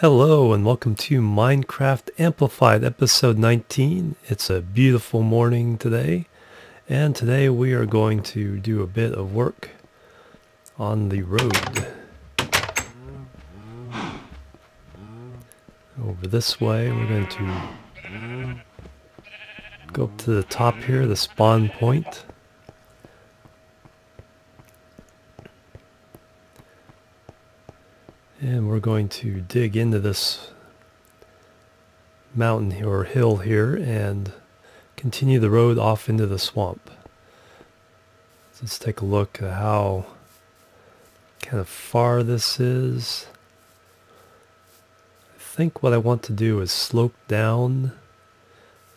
Hello and welcome to Minecraft Amplified episode 19. It's a beautiful morning today, and today we are going to do a bit of work on the road. Over this way, we're going to go up to the top here, the spawn point. And we're going to dig into this mountain here, or hill here, and continue the road off into the swamp. So let's take a look at how kind of far this is. I think what I want to do is slope down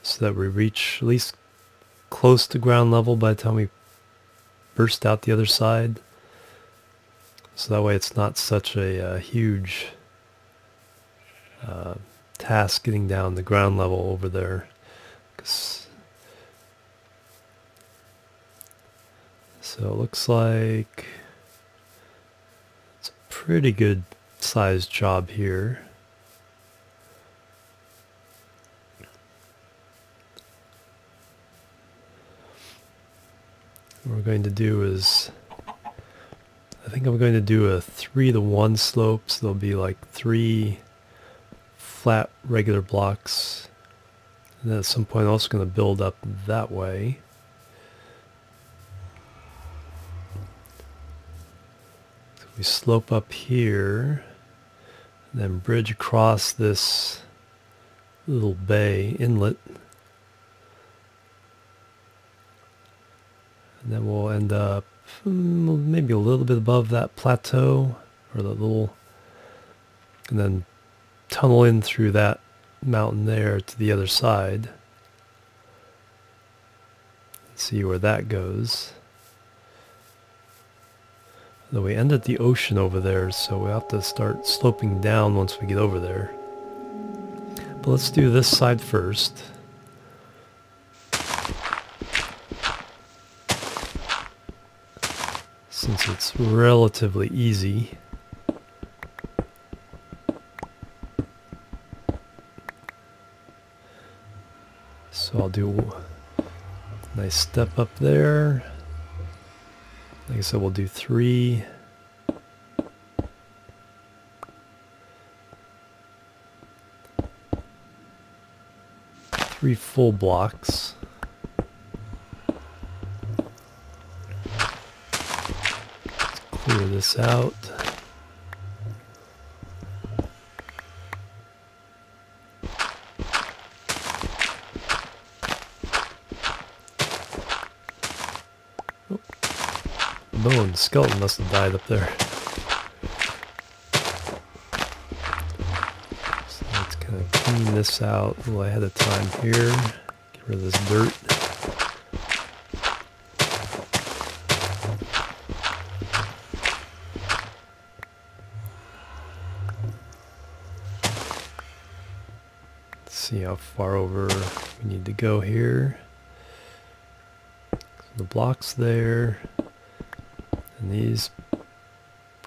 so that we reach at least close to ground level by the time we burst out the other side. So that way it's not such a huge task getting down the ground level over there. So it looks like it's a pretty good sized job here. What we're going to do is, I think I'm going to do a 3-to-1 slope, so there'll be like 3 flat regular blocks, and then at some point I'm also going to build up that way. So we slope up here, and then bridge across this little bay inlet, and then we'll end up maybe a little bit above that plateau, or the little, and then tunnel in through that mountain there to the other side. See where that goes. Though we end at the ocean over there, so we have to start sloping down once we get over there. But let's do this side first. Since it's relatively easy. So I'll do a nice step up there. Like I said, we'll do 3. 3 full blocks. Clear this out. Oh. Bone skeleton must have died up there. So let's kind of clean this out a little ahead of time here. Get rid of this dirt. See how far over we need to go here. So the blocks there, and these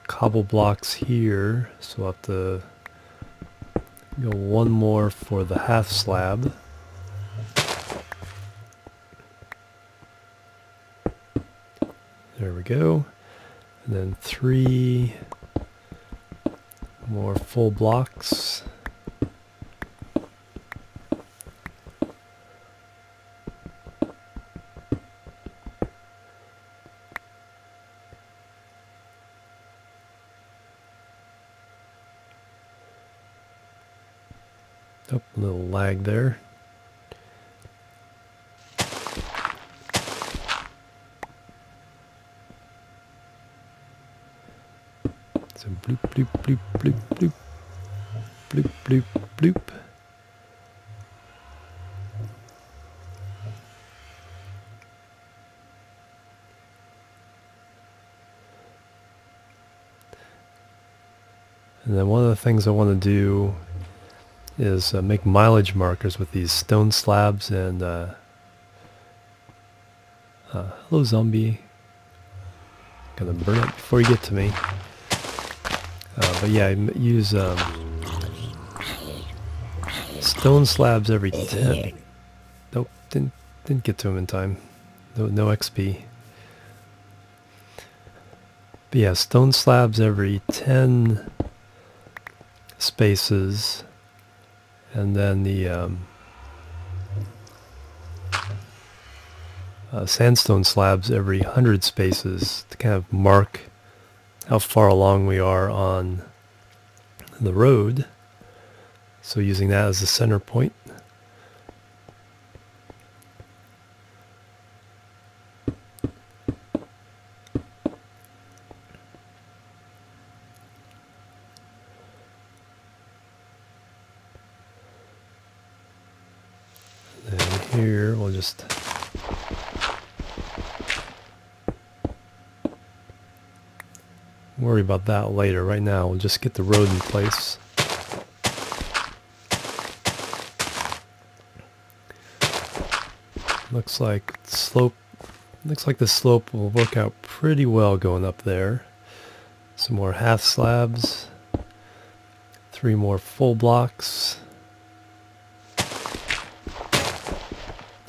cobble blocks here, so we'll have to go one more for the half slab. There we go. And then 3 more full blocks. Oh, a little lag there. So bloop, bloop, bloop, bloop, bloop, bloop, bloop, bloop. And then one of the things I want to do is make mileage markers with these stone slabs, and hello zombie, gonna burn it before you get to me. But yeah, I use stone slabs every 10. Nope, didn't get to him in time. No XP. But yeah, stone slabs every 10 spaces, and then the sandstone slabs every 100 spaces to kind of mark how far along we are on the road. So using that as the center point. And then here we'll just worry about that later. Right now we'll just get the road in place. Looks like the slope will work out pretty well going up there. Some more half slabs, 3 more full blocks.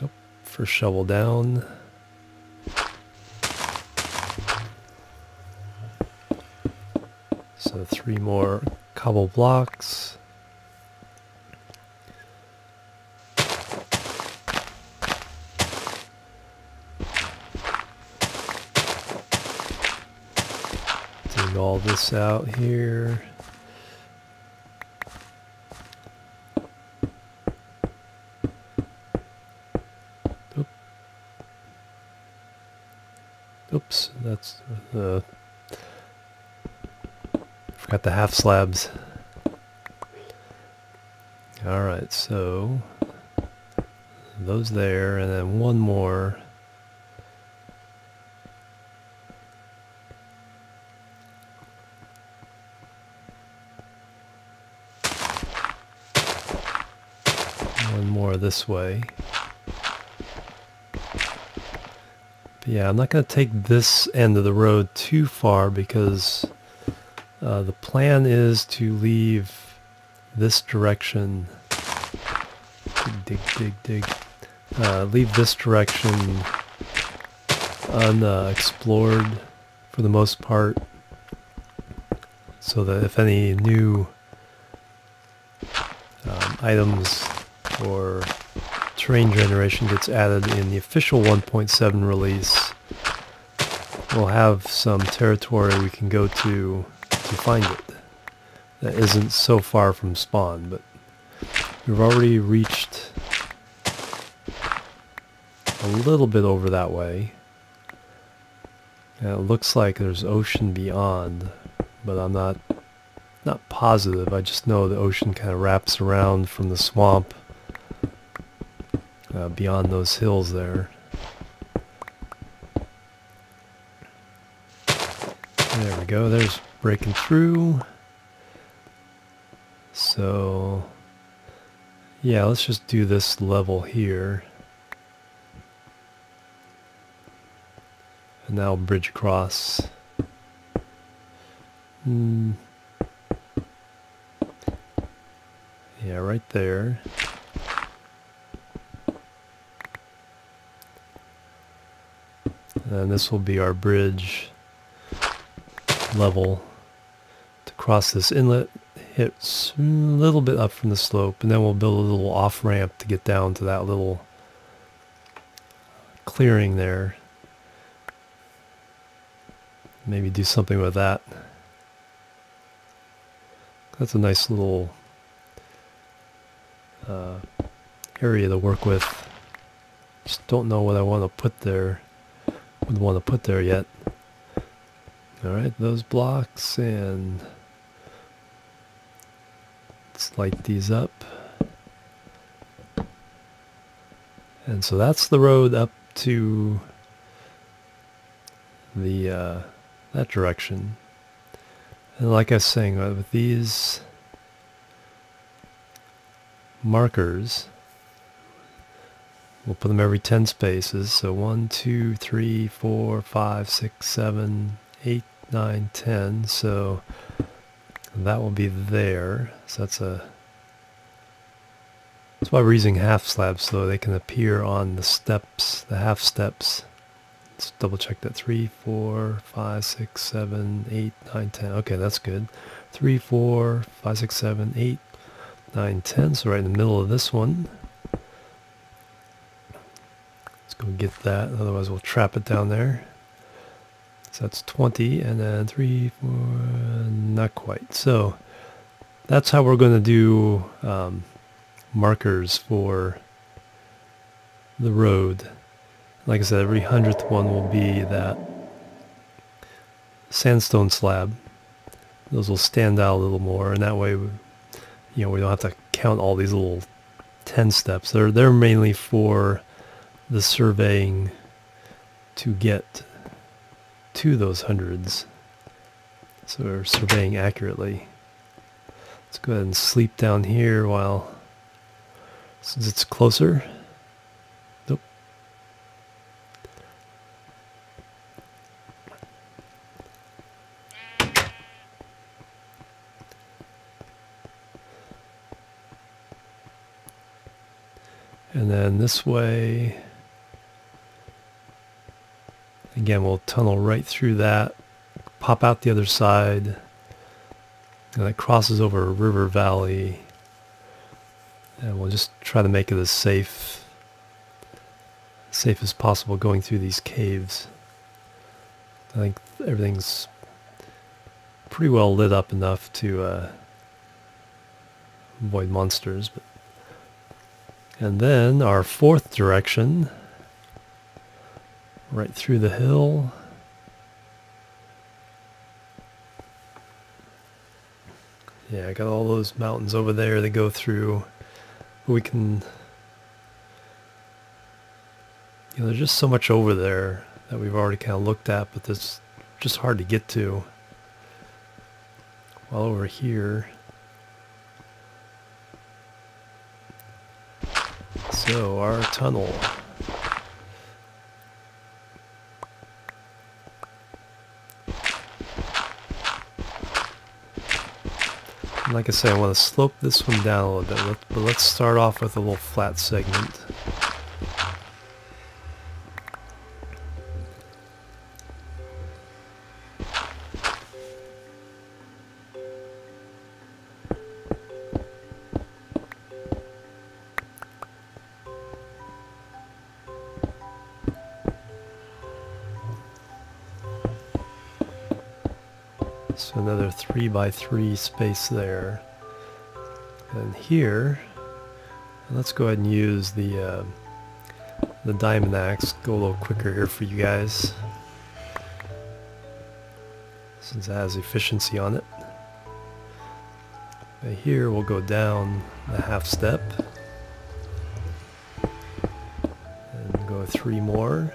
Nope, for shovel down. So 3 more cobble blocks. Dig all this out here. Oops, that's the... Forgot the half slabs. Alright, so those there, and then one more. One more this way. But yeah, I'm not going to take this end of the road too far because the plan is to leave this direction, dig, leave this direction unexplored for the most part, so that if any new items or terrain generation gets added in the official 1.7 release, we'll have some territory we can go to find it that isn't so far from spawn. But we've already reached a little bit over that way, and it looks like there's ocean beyond, but I'm not positive. I just know the ocean kind of wraps around from the swamp beyond those hills there. There we go, there's breaking through. So yeah, let's just do this level here, and now bridge across. Yeah, right there. And this will be our bridge level to cross this inlet, hit a little bit up from the slope, and then we'll build a little off ramp to get down to that little clearing there. Maybe do something with that. That's a nice little area to work with. Just don't know what I want to put there. Would want to put there yet. Alright, those blocks, and let's light these up. And so that's the road up to the that direction. And like I was saying, with these markers, we'll put them every 10 spaces. So 1, 2, 3, 4, 5, 6, 7, 8, 9, 10. So that will be there. So that's a That's why we're using half slabs, so they can appear on the steps, the half steps. Let's double check that. 3, 4, 5, 6, 7, 8, 9, 10. Okay, that's good. 3, 4, 5, 6, 7, 8, 9, 10. So right in the middle of this one. Let's go get that. Otherwise we'll trap it down there. So that's 20, and then 3, 4, not quite. So that's how we're going to do markers for the road. Like I said, every 100th one will be that sandstone slab. Those will stand out a little more, and that way, we don't have to count all these little 10 steps. They're mainly for the surveying to get to those hundreds. So we're surveying accurately. Let's go ahead and sleep down here since it's closer. Nope. And then this way, again, we'll tunnel right through that, pop out the other side, and it crosses over a river valley. And we'll just try to make it as safe as possible going through these caves. I think everything's pretty well lit up enough to avoid monsters. And then our fourth direction, right through the hill. Yeah, I got all those mountains over there to go through. We can, there's just so much over there that we've already kind of looked at, but it's just hard to get to. While over here, so our tunnel. Like I say, I want to slope this one down a little bit, but let's start off with a little flat segment. So another 3 by 3 space there. And here, let's go ahead and use the diamond axe. Go a little quicker here for you guys, since it has efficiency on it. But here we'll go down the half step and go 3 more.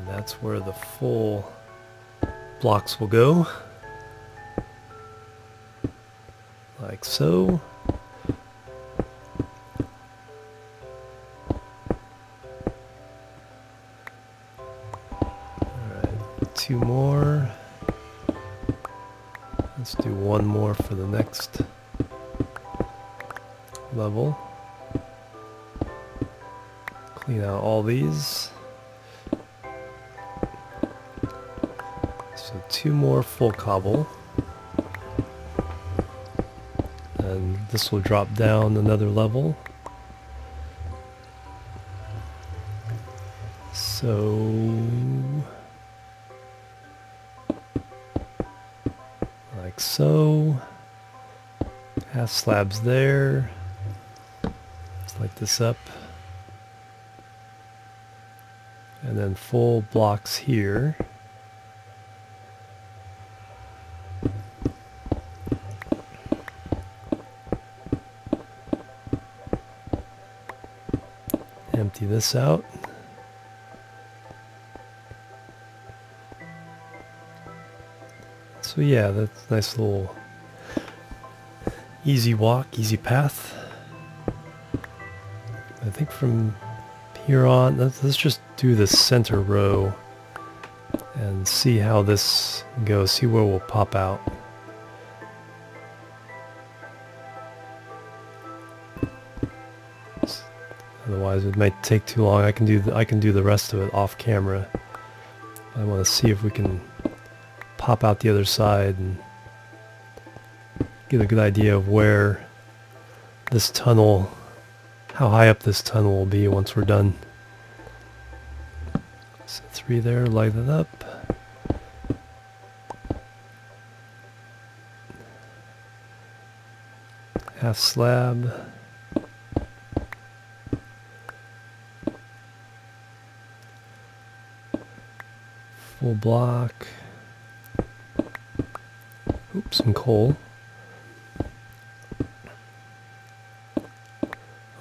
That's where the full blocks will go, like so. Alright, 2 more. Let's do 1 more for the next level. Clean out all these. So 2 more full cobble, and this will drop down another level. So like so, half slabs there. Let's light this up, and then full blocks here. Empty this out. So yeah, that's a nice little easy walk, easy path. I think from here on, let's just do the center row and see how this goes, see where we'll pop out. Otherwise it might take too long. I can do the rest of it off camera. I want to see if we can pop out the other side and get a good idea of where this tunnel, how high up this tunnel will be once we're done. So 3 there, light it up. Half slab. Full block. Oops, some coal.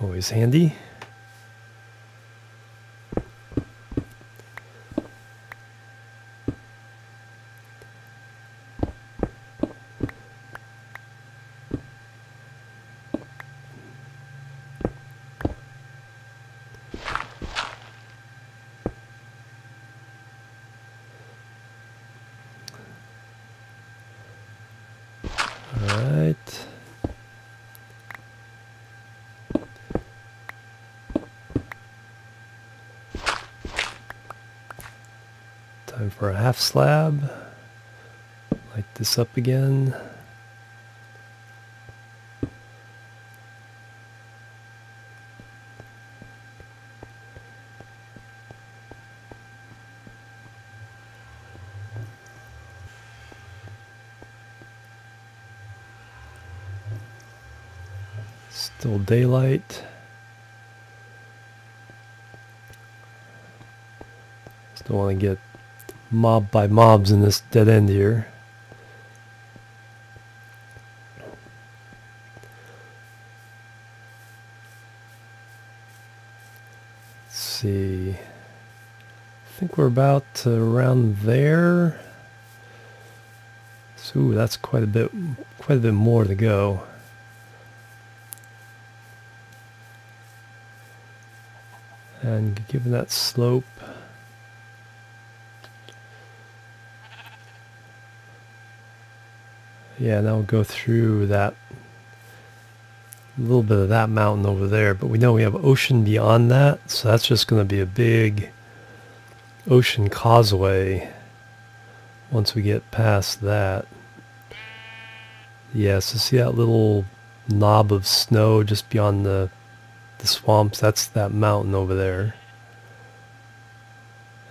Always handy. Alright. Time for a half slab. Light this up again. Still daylight. Still want to get mobbed by mobs in this dead end here. Let's see. I think we're about around there. So that's quite a bit more to go. And given that slope, yeah, now we'll go through that, a little bit of that mountain over there, but we know we have ocean beyond that, so that's just going to be a big ocean causeway once we get past that. Yeah, so see that little knob of snow just beyond the swamps? That's that mountain over there.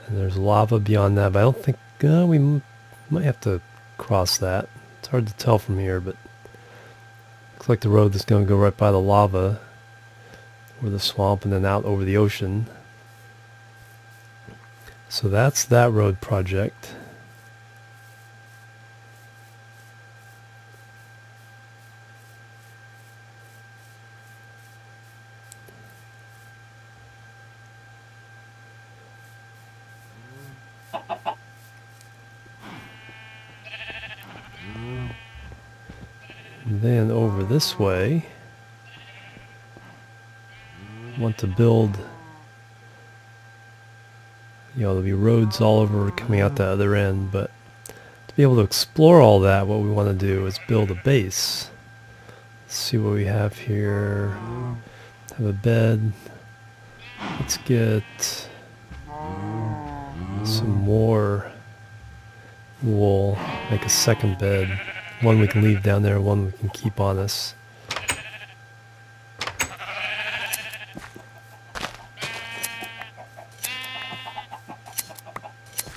And there's lava beyond that, but I don't think, we might have to cross that. It's hard to tell from here, but looks like the road is going to go right by the lava or the swamp and then out over the ocean. So that's that road project. And then over this way, want to build, there'll be roads all over coming out the other end, but to be able to explore all that, what we want to do is build a base. Let's see what we have here. Have a bed. Let's get some more wool, make a second bed. One we can leave down there, one we can keep on us.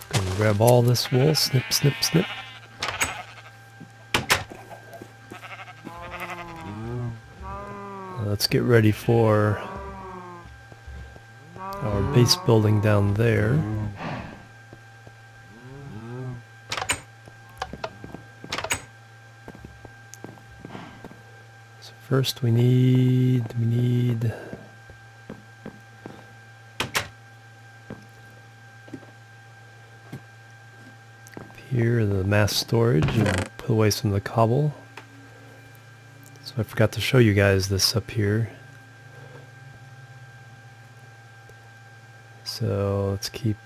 Gonna grab all this wool, snip, snip, snip. Let's get ready for our base building down there. First we need here the mass storage, and put away some of the cobble. So I forgot to show you guys this up here. So let's keep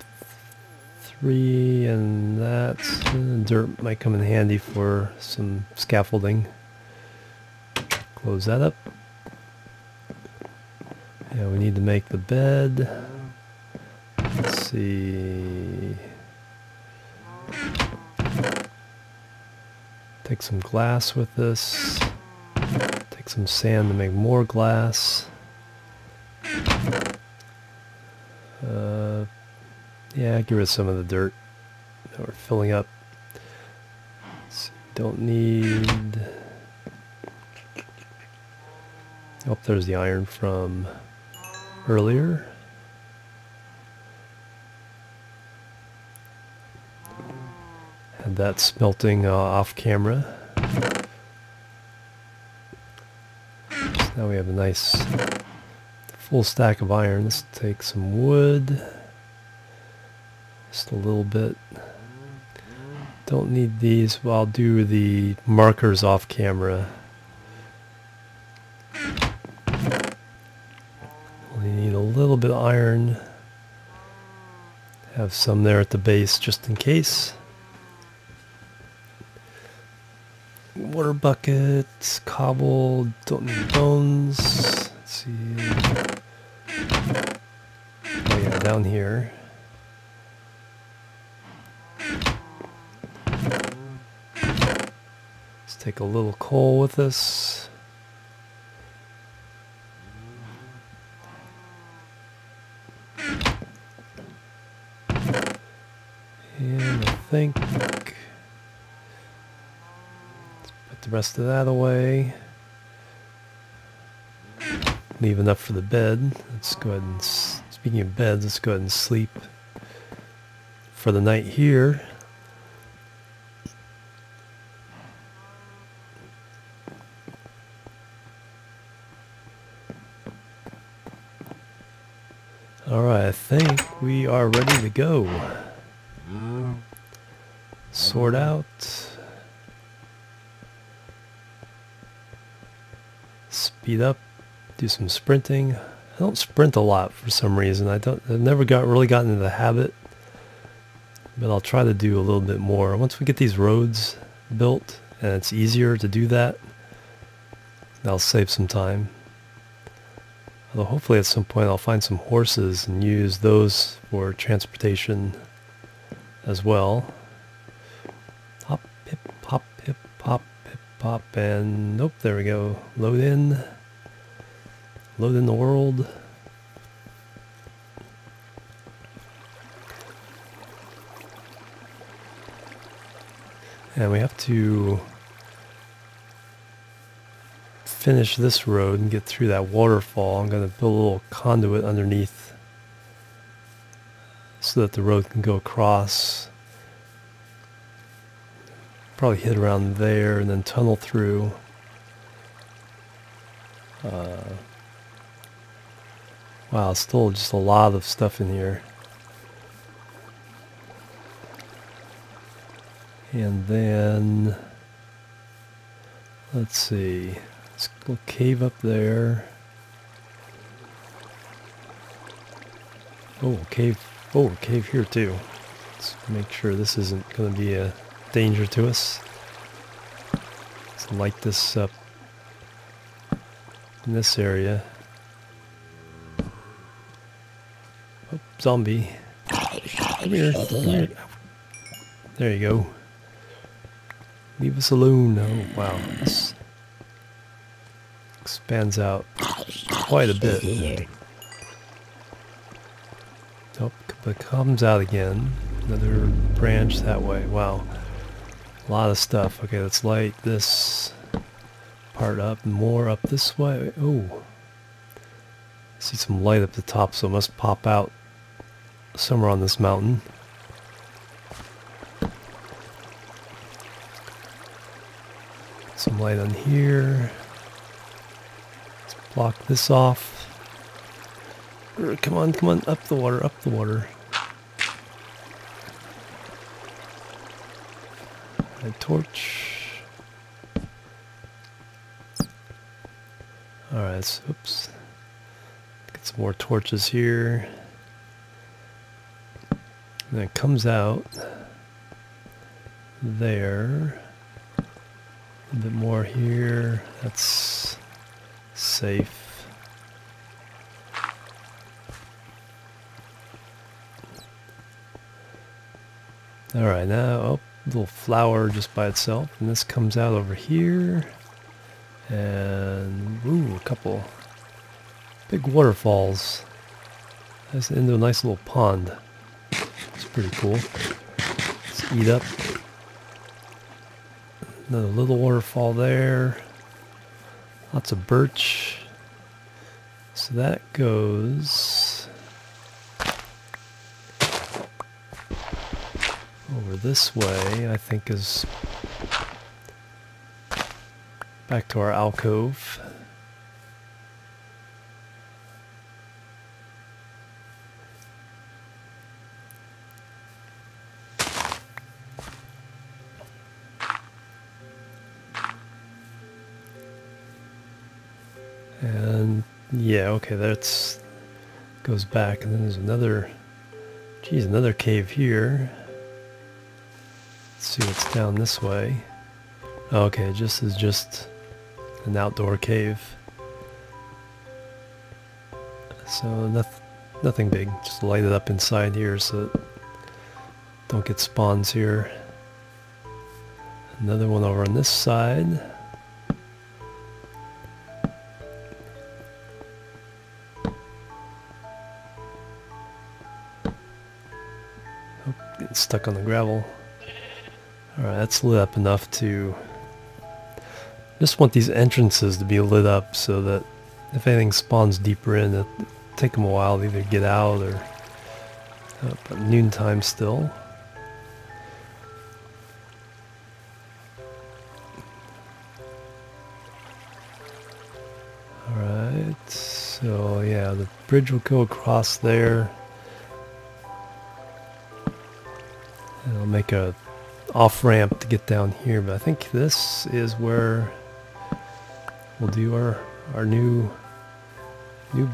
3, and that dirt might come in handy for some scaffolding. Close that up. Yeah, we need to make the bed. Let's see. Take some glass with this. Take some sand to make more glass. Yeah, get rid of some of the dirt that we're filling up. So don't need... Oh, there's the iron from earlier. Had that smelting off camera. So now we have a nice full stack of iron. Let's take some wood. Just a little bit. Don't need these. Well, I'll do the markers off camera. Only need a little bit of iron. Have some there at the base just in case. Water buckets, cobble, don't need bones. Let's see. Oh yeah, down here. Let's take a little coal with us. And I think the rest of that away. Leave enough for the bed. Let's go ahead and, speaking of beds, let's go ahead and sleep for the night here. Alright, I think we are ready to go. Sort out. Speed up, do some sprinting. I don't sprint a lot for some reason. I've never really gotten into the habit, but I'll try to do a little bit more. Once we get these roads built and it's easier to do that, that'll save some time. Although hopefully at some point I'll find some horses and use those for transportation as well. Hop, hip, hop, hip, hop, hip, hop, and nope, there we go. Load in the world. And we have to finish this road and get through that waterfall. I'm going to build a little conduit underneath so that the road can go across. Probably hit around there and then tunnel through. Wow, still just a lot of stuff in here. And then, let's see, let's go cave up there. Oh, cave here too. Let's make sure this isn't going to be a danger to us. Let's light this up in this area. Oh, zombie. Come here, come here. There you go. Leave us alone. Oh, wow. This expands out quite a bit. Oh, but it comes out again. Another branch that way. Wow. A lot of stuff. Okay, let's light this part up and more up this way. Oh. I see some light up the top, so it must pop out somewhere on this mountain. Some light on here. Let's block this off. Come on, come on, up the water, up the water. A torch. Alright, so, oops. Get some more torches here. And then it comes out there. A bit more here. That's safe. Alright, now, oh, little flower just by itself. And this comes out over here. And, ooh, a couple big waterfalls. That's into a nice little pond. It's pretty cool. Let's eat up. Another little waterfall there. Lots of birch. So that goes over this way, I think, is back to our alcove. And yeah, okay, that's goes back, and then there's another, geez, another cave here. Let's see what's down this way. Okay, this is just an outdoor cave. So nothing big, just light it up inside here so that don't get spawns here. Another one over on this side. Oh, getting stuck on the gravel. Alright, that's lit up enough to... just want these entrances to be lit up so that if anything spawns deeper in, it'll take them a while to either get out or... but noontime still. Alright, so yeah, the bridge will go across there. And it'll make a off-ramp to get down here, but I think this is where we'll do our new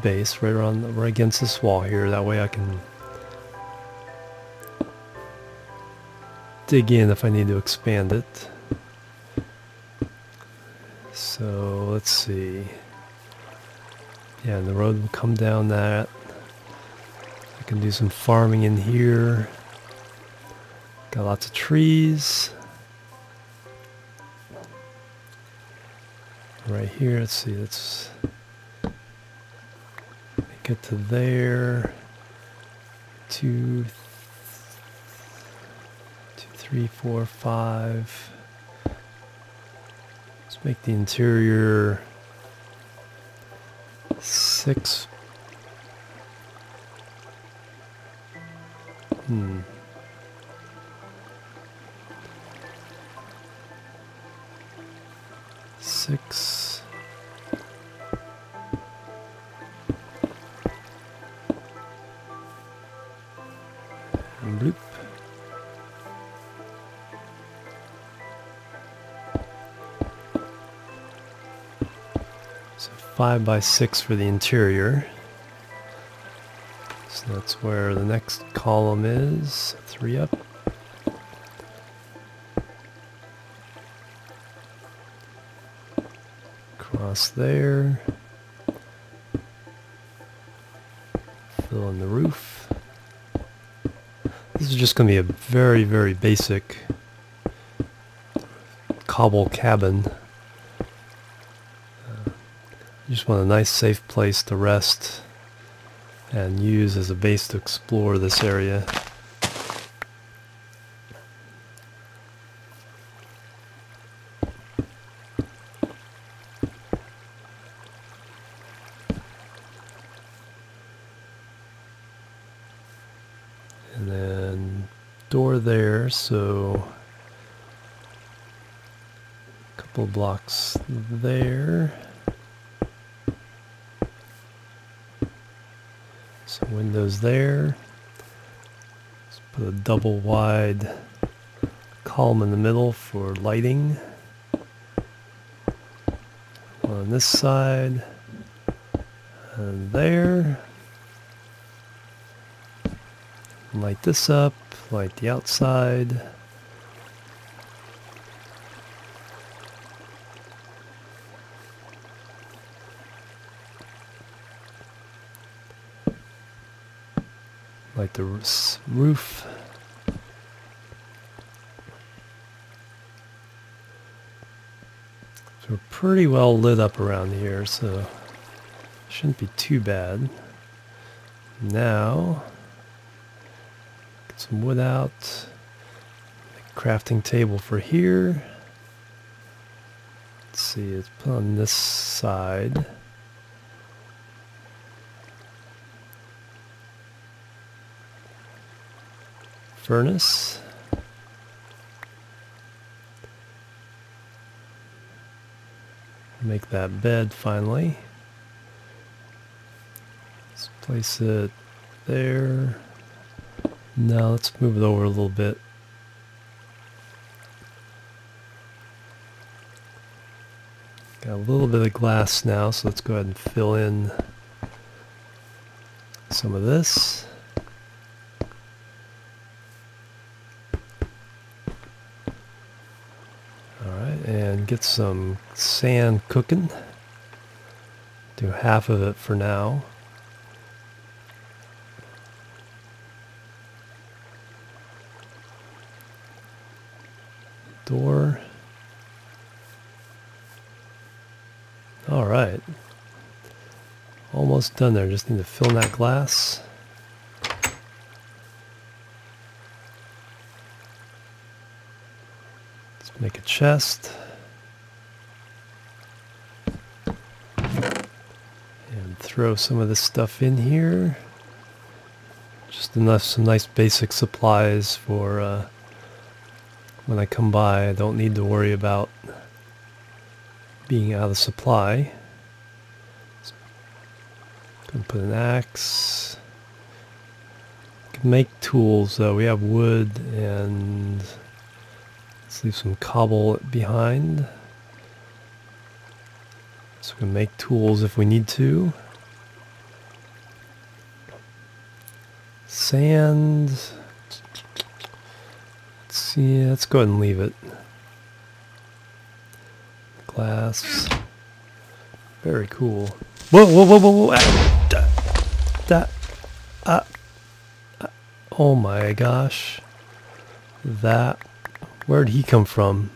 base right against this wall here. That way I can dig in if I need to expand it. So let's see. Yeah, and the road will come down that. I can do some farming in here. Got lots of trees. Right here, let's see, let's get to there. 2, 3, 4, 5. Let's make the interior 6. Six. And bloop. So 5 by 6 for the interior. So that's where the next column is. 3 up. Across there. Fill in the roof. This is just going to be a very, very basic cobble cabin. You just want a nice safe place to rest and use as a base to explore this area. And then door there, so a couple of blocks there. Some windows there. Let's put a double wide column in the middle for lighting. One on this side and there. Light this up, light the outside. Light the roof. So we're pretty well lit up around here, so shouldn't be too bad. Now, get some wood out. Make a crafting table for here. Let's see, it's put on this side. Furnace. Make that bed finally. Let's place it there. Now let's move it over a little bit. Got a little bit of glass now, so let's go ahead and fill in some of this. Alright, and get some sand cooking. Do half of it for now. Door. Alright. Almost done there. Just need to fill in that glass. Let's make a chest. And throw some of this stuff in here. Just enough, some nice basic supplies for when I come by. I don't need to worry about being out of supply. Gonna put an axe. Can make tools though. We have wood, and let's leave some cobble behind. So we can make tools if we need to. Sand. Let's see. Let's go ahead and leave it. Glass. Very cool. Whoa, whoa, whoa, whoa, whoa. Oh my gosh. That. Where'd he come from?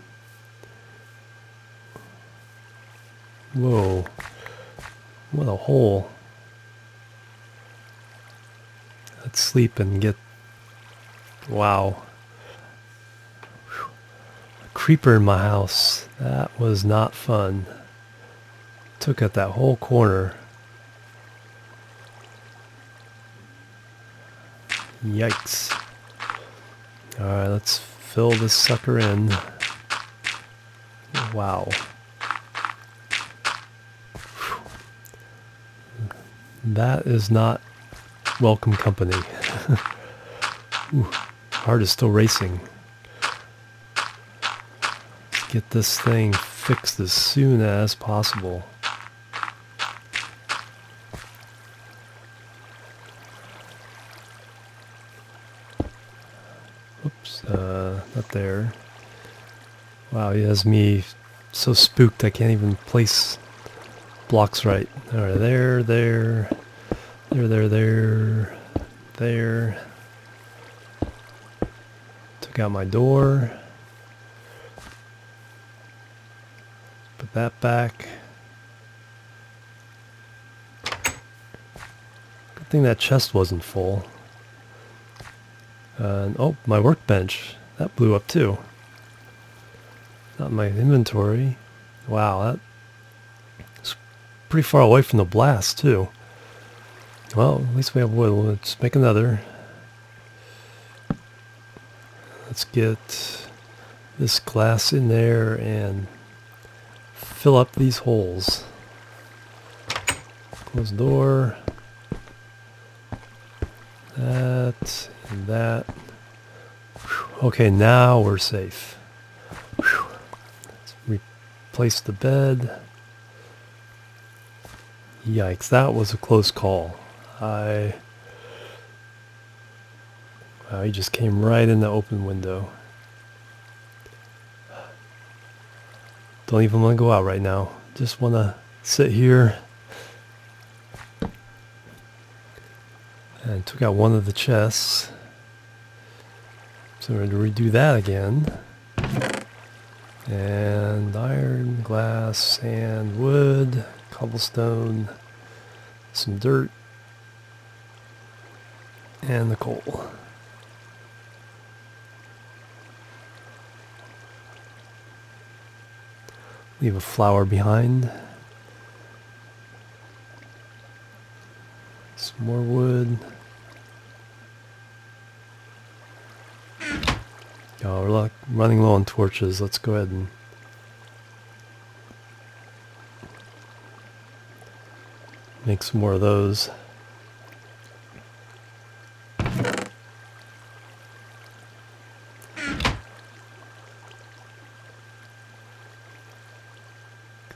Whoa. What a hole. Let's sleep and get... Wow. Creeper in my house. That was not fun. Took out that whole corner. Yikes. Alright, let's fill this sucker in. Wow. That is not welcome company. Ooh, heart is still racing. Get this thing fixed as soon as possible. Oops, not there. Wow, he has me so spooked I can't even place blocks right. Alright, there. Took out my door. Put that back. Good thing that chest wasn't full. Oh, my workbench. That blew up too. Not my inventory. Wow, that's pretty far away from the blast too. Well, at least we have wood. Let's make another. Let's get this glass in there and fill up these holes. Close the door. That and that. Whew. Okay, now we're safe. Whew. Let's replace the bed. Yikes, that was a close call. Wow, he just came right in the open window. Don't even want to go out right now. Just want to sit here. And took out one of the chests. So we're going to redo that again. And iron, glass, sand, wood, cobblestone, some dirt, and the coal. Leave a flower behind. Some more wood. Oh, we're running low on torches. Let's go ahead and make some more of those. Get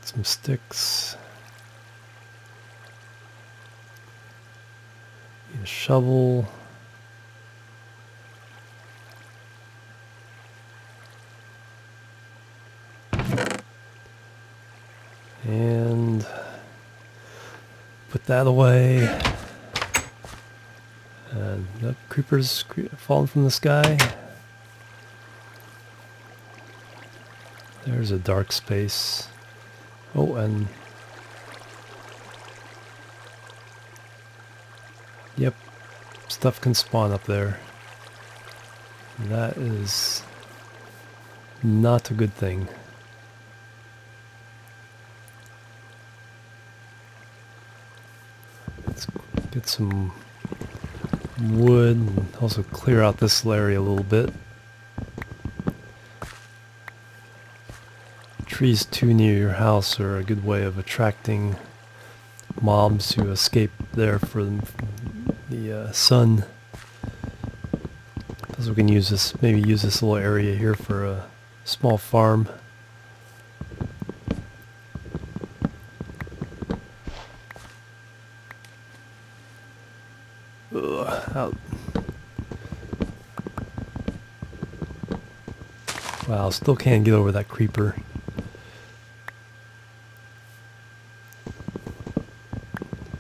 some sticks. Need a shovel. And put that away. And the creepers falling from the sky. There's a dark space. Oh, and yep, stuff can spawn up there. That is not a good thing. Let's get some wood and also clear out this area a little bit. Trees too near your house are a good way of attracting mobs who escape there for the sun. So we can use this, maybe use this little area here for a small farm. Out. Wow, still can't get over that creeper.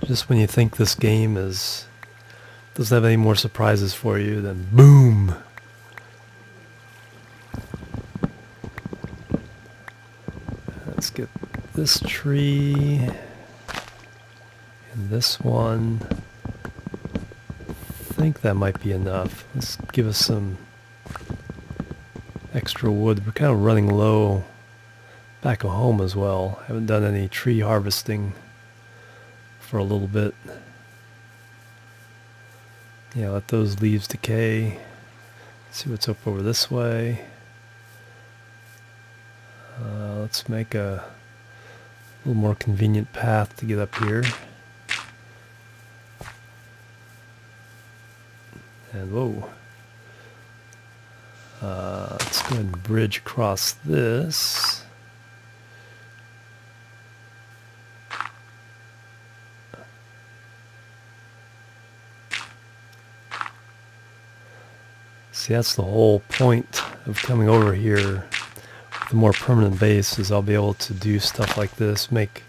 Just when you think this game doesn't have any more surprises for you, then boom! Let's get this tree and this one. I think that might be enough. Let's give us some extra wood. We're kind of running low back at home as well. Haven't done any tree harvesting for a little bit. Yeah, let those leaves decay. See what's up over this way. Let's make a little more convenient path to get up here. And whoa. Let's go ahead and bridge across this. See, that's the whole point of coming over here with a more permanent base, is I'll be able to do stuff like this, make,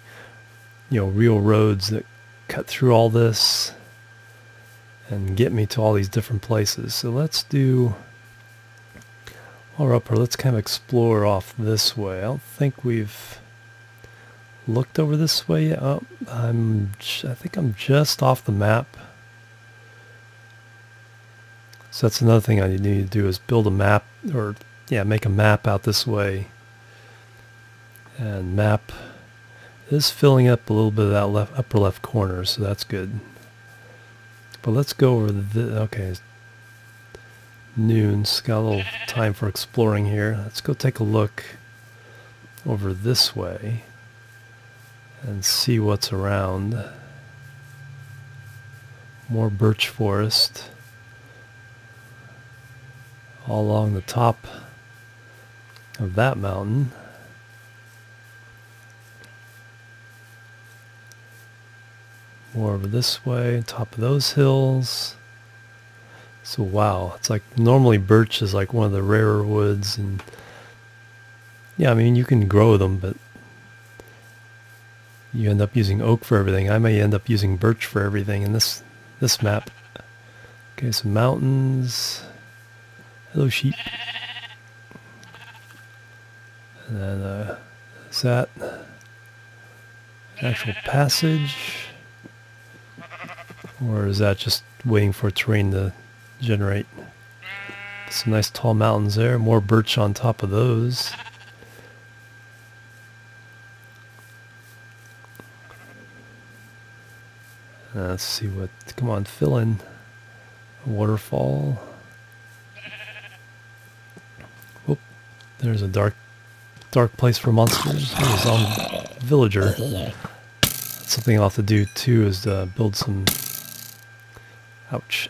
you know, real roads that cut through all this and get me to all these different places. So let's do, while we're up here, let's kind of explore off this way. I don't think we've looked over this way yet. Oh, I think I'm just off the map. So that's another thing I need to do, is build a map, or yeah, make a map out this way. And map is filling up a little bit of that upper left corner, so that's good. But let's go over okay, noon's got a little time for exploring here. Let's go take a look over this way and see what's around. More birch forest all along the top of that mountain. More over this way, top of those hills. So wow, it's like normally birch is like one of the rarer woods, and yeah, I mean you can grow them, but you end up using oak for everything. I may end up using birch for everything in this map. Okay, some mountains. Hello sheep. And then is that an actual passage? Or is that just waiting for terrain to generate? Some nice tall mountains there. More birch on top of those. Let's see what... Come on, fill in. A waterfall. Whoop. There's a dark place for monsters. There's a villager. That's something I'll have to do too, is to build some... Ouch.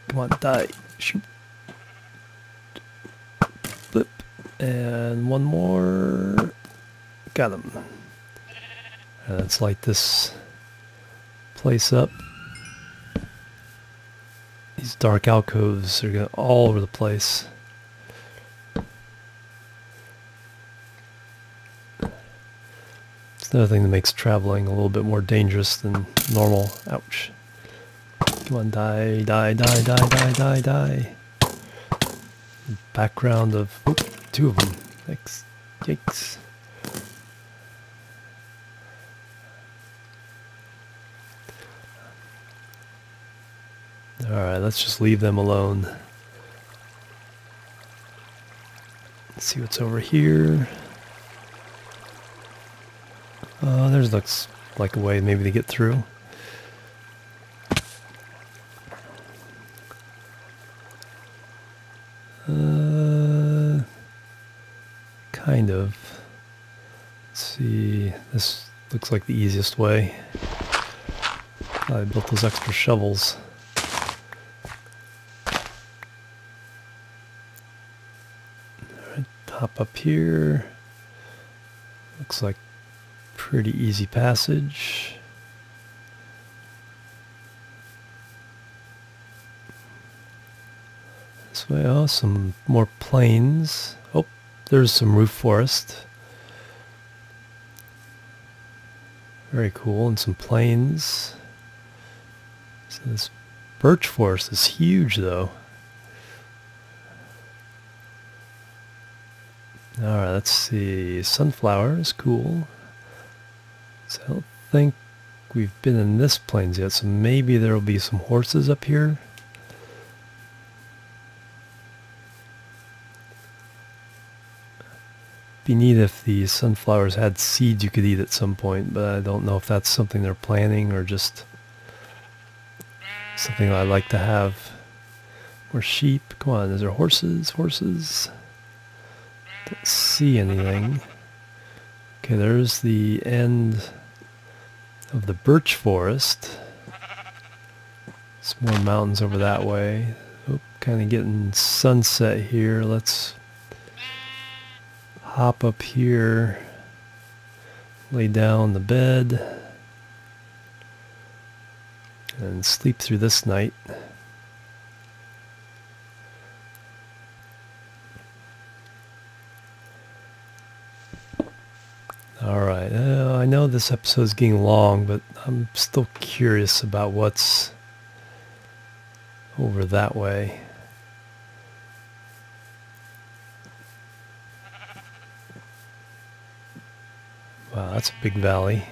Come on, die. Shoot. Blip. And one more. Got him. And let's light this place up. These dark alcoves are all over the place. It's another thing that makes traveling a little bit more dangerous than normal. Ouch. Come on, die, die, die, die, die, die, die. Background of... Oop, two of them. Thanks. Yikes. Alright, let's just leave them alone. Let's see what's over here. There's looks like a way maybe to get through. Kind of. Let's see. This looks like the easiest way. I built those extra shovels. Alright, hop up here. Looks like pretty easy passage. This way, oh, some more plains. Oh, there's some roof forest. Very cool, and some plains. So this birch forest is huge, though. Alright, let's see. Sunflowers, cool. So I don't think we've been in this plains yet, so maybe there will be some horses up here. Be neat if the sunflowers had seeds you could eat at some point, but I don't know if that's something they're planning or just something I'd like to have. More sheep. Come on, is there horses? Horses? Don't see anything. Okay, there's the end of the birch forest. Some more mountains over that way. Oh, kind of getting sunset here. Let's hop up here, lay down the bed, and sleep through this night. Alright, I know this episode is getting long, but I'm still curious about what's over that way. Wow, that's a big valley.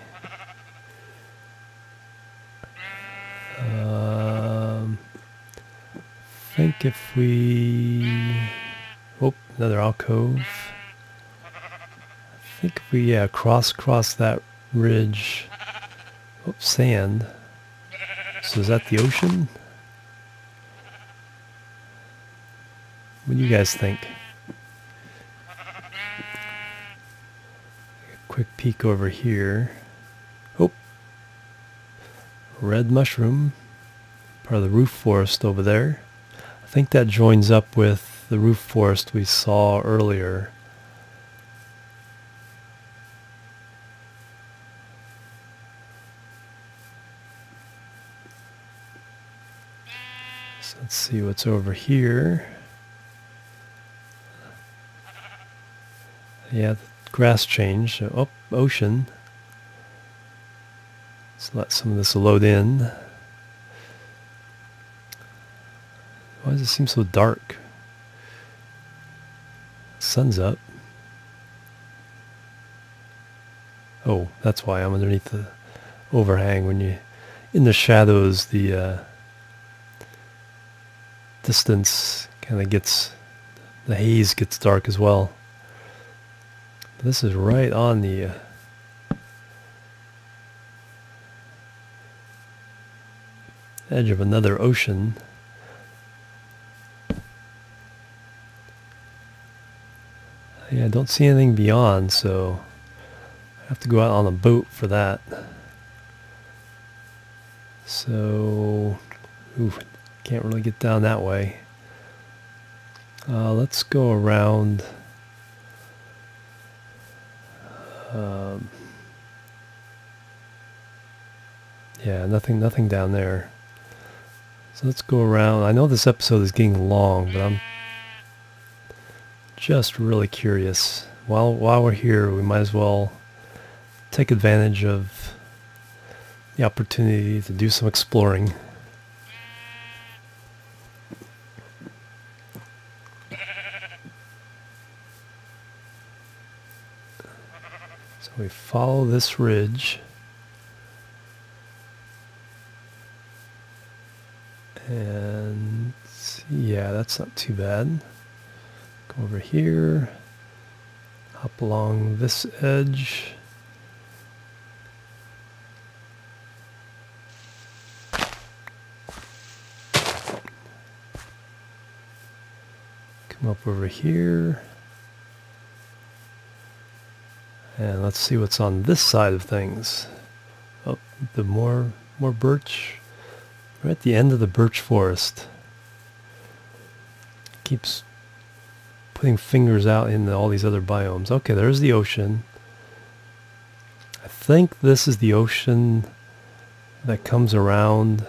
I think if we... Oh, another alcove. I think if we, yeah, cross that ridge. Oh, sand. So is that the ocean? What do you guys think? Quick peek over here. Oh, red mushroom. Part of the roof forest over there. I think that joins up with the roof forest we saw earlier. So let's see what's over here. Yeah, the grass changed. Oh, ocean. Let's let some of this load in. Why does it seem so dark? Let's Sun's up. Oh, that's why I'm underneath the overhang. When you in the shadows, the distance kind of gets, the haze gets dark as well. But this is right on the edge of another ocean. Yeah, I don't see anything beyond, so I have to go out on a boat for that. So, can't really get down that way. Let's go around. Yeah, nothing down there. So let's go around. I know this episode is getting long, but I'm just really curious. While we're here, we might as well take advantage of the opportunity to do some exploring. So we follow this ridge. And yeah, that's not too bad. Go over here, hop along this edge. Come up over here. And let's see what's on this side of things. Oh, the more birch. We're at the end of the birch forest. Keeps putting fingers out into all these other biomes. Okay, there's the ocean. I think this is the ocean that comes around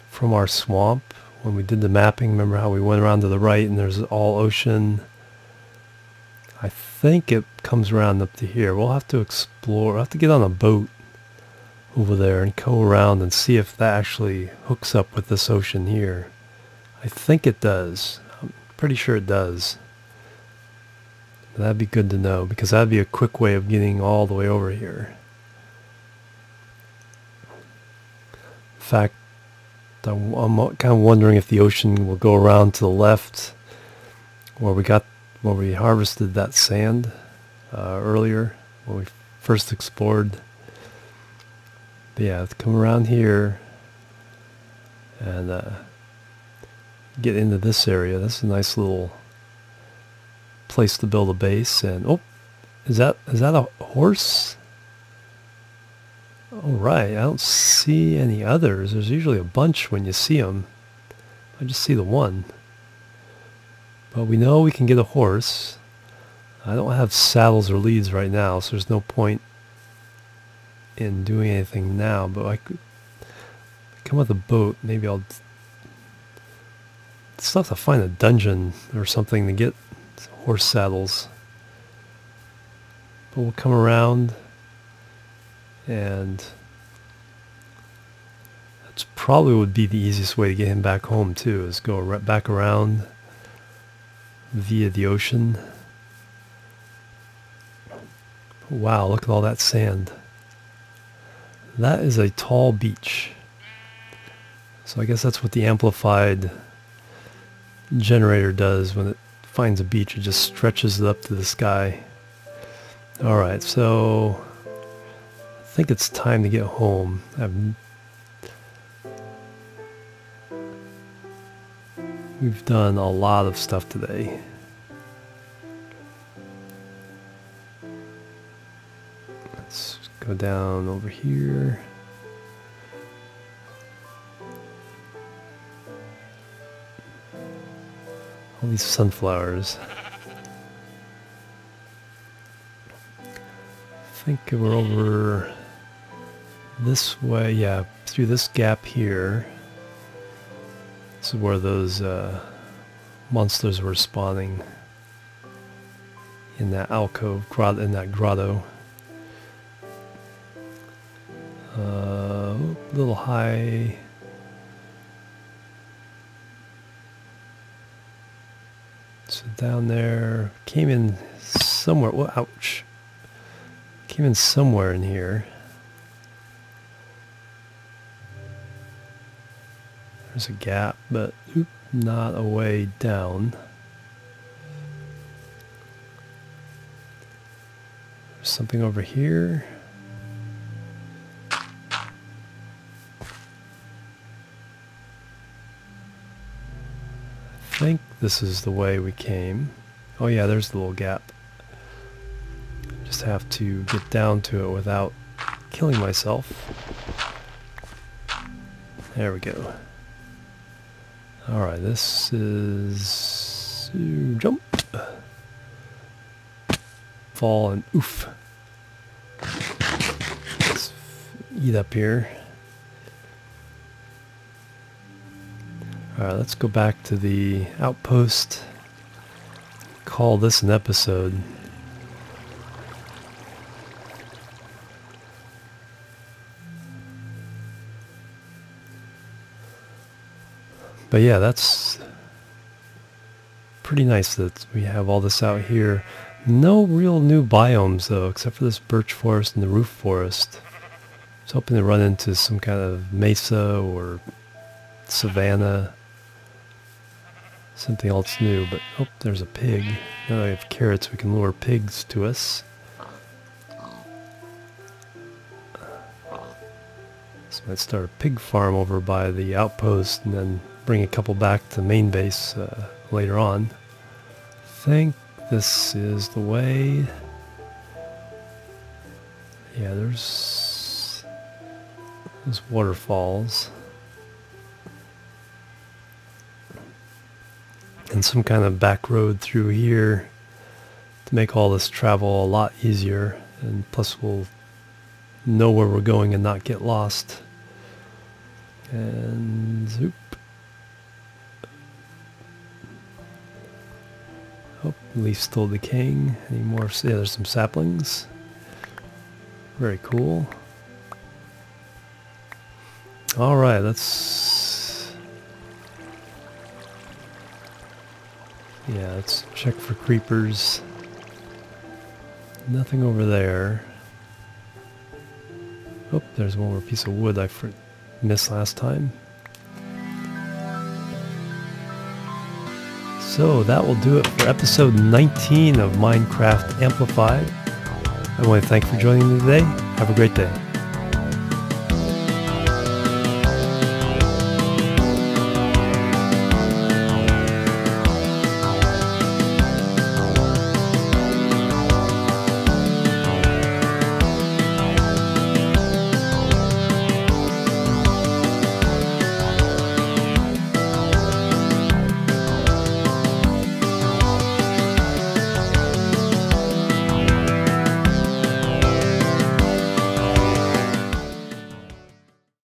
from our swamp. When we did the mapping, remember how we went around to the right and there's all ocean? I think it comes around up to here. We'll have to explore. We'll have to get on a boat over there and go around and see if that actually hooks up with this ocean here. I think it does. I'm pretty sure it does. But that'd be good to know, because that'd be a quick way of getting all the way over here. In fact, I'm kind of wondering if the ocean will go around to the left where we harvested that sand earlier when we first explored. But yeah, let's come around here and get into this area. That's a nice little place to build a base. And oh, is that a horse? All right, I don't see any others. There's usually a bunch when you see them. I just see the one. But we know we can get a horse. I don't have saddles or leads right now, so there's no point in doing anything now. But I could come with a boat. Maybe I'll still have to find a dungeon or something to get horse saddles. But we'll come around, and that's probably would be the easiest way to get him back home too, is go back around via the ocean. Wow, look at all that sand. That is a tall beach. So I guess that's what the amplified generator does when it finds a beach. It just stretches it up to the sky. Alright, so I think it's time to get home. We've done a lot of stuff today. Let's go down over here. All these sunflowers. I think we're over this way, yeah, through this gap here. This is where those monsters were spawning, in that alcove, in that grotto. A little high. So down there, came in somewhere, well, ouch. Came in somewhere in here. There's a gap, but not a way down. There's something over here. I think this is the way we came. Oh yeah, there's the little gap. Just have to get down to it without killing myself. There we go. Alright, this is... jump! Fall and oof. Let's eat up here. Alright, let's go back to the outpost. Call this an episode. But yeah, that's pretty nice that we have all this out here. No real new biomes though, except for this birch forest and the roof forest. I was hoping to run into some kind of mesa or savanna. Something else new, but oh, there's a pig. Now that we have carrots, we can lure pigs to us. So I might start a pig farm over by the outpost and then bring a couple back to main base later on. I think this is the way. Yeah, there's waterfalls. And some kind of back road through here to make all this travel a lot easier, and plus we'll know where we're going and not get lost. And zoop. Oh, leaf still decaying. Any more? Yeah, there's some saplings. Very cool. All right, let's check for creepers. Nothing over there. Oh, there's one more piece of wood I missed last time. So that will do it for episode 19 of Minecraft Amplified. I want to thank you for joining me today. Have a great day.